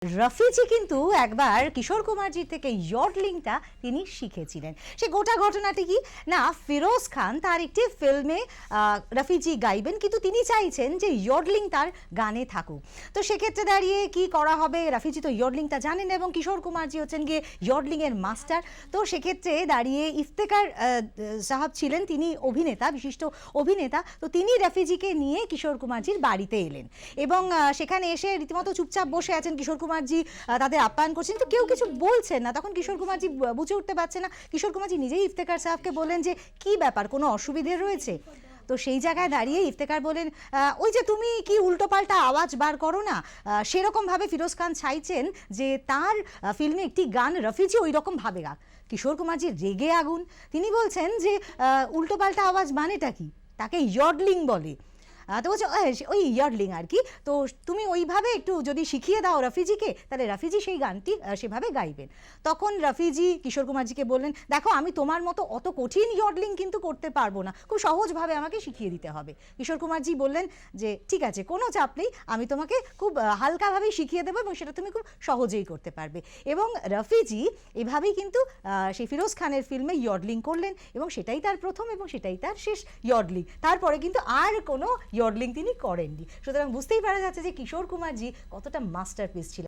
রফিজি কিন্তু একবার কিশোর কুমারজির থেকে ইয়ডলিংটা তিনি শিখেছিলেন। সে গোটা ঘটনাটি কি না, ফিরোজ খান তার একটি ফিল্মে রফিজি গাইবেন, কিন্তু তিনি চাইছেন যে ইয়ডলিং তার গানে থাকুক। তো সেক্ষেত্রে দাঁড়িয়ে কি করা হবে, রফিজি তো ইয়ডলিংটা জানেন এবং কিশোর কুমারজি হচ্ছেন গিয়ে ইয়ডলিংয়ের মাস্টার। তো সেক্ষেত্রে দাঁড়িয়ে ইফতেখার সাহাব ছিলেন, তিনি অভিনেতা, বিশিষ্ট অভিনেতা। তো তিনি রফিজিকে নিয়ে কিশোর কুমারজির বাড়িতে এলেন এবং সেখানে এসে রীতিমতো চুপচাপ বসে আছেন। কিশোর কুমারজি তাদের আপ্যায়ন করছেন, তো কেউ কিছু বলছেন না। তখন কিশোর কুমারজি বুঝে উঠতে পারছে না। কিশোর কুমারজি নিজেই ইফতেখার সাহাবকে বললেন যে কি ব্যাপার, কোনো অসুবিধে রয়েছে? তো সেই জায়গায় দাঁড়িয়ে ইফতেখার বলেন, ওই যে তুমি কি উল্টোপাল্টা আওয়াজ বার করো না। সেরকমভাবে ফিরোজ খান চাইছেন যে তার ফিল্মে একটি গান রফিজি ওই রকমভাবে গাক। কিশোর কুমারজি রেগে আগুন। তিনি বলছেন যে উল্টোপাল্টা আওয়াজ মানেটা কি, তাকে ইয়ডলিং বলে। তো বলছে ওই ইয়ডলিং আর কি। তো তুমি ওইভাবে একটু যদি শিখিয়ে দাও রফিজিকে, তাহলে রফিজি সেই গানটি সেভাবে গাইবেন। তখন রফিজি কিশোর কুমারজিকে বললেন, দেখো আমি তোমার মতো অত কঠিন ইয়ডলিং কিন্তু করতে পারবো না, খুব সহজভাবে আমাকে শিখিয়ে দিতে হবে। কিশোর কুমারজি বললেন যে ঠিক আছে, কোনো চাপ নেই, আমি তোমাকে খুব হালকাভাবেই শিখিয়ে দেবো এবং সেটা তুমি খুব সহজেই করতে পারবে। এবং রফিজি এভাবেই কিন্তু সেই ফিরোজ খানের ফিল্মে ইয়ডলিং করলেন এবং সেটাই তার প্রথম এবং সেটাই তার শেষ ইয়ডলিং। তারপরে কিন্তু আর কোনো ইয়ডলিং তিনি করেননি। সুতরাং বুঝতেই পারা যাচ্ছে যে কিশোর কুমারজি কতটা মাস্টারপিস ছিলেন।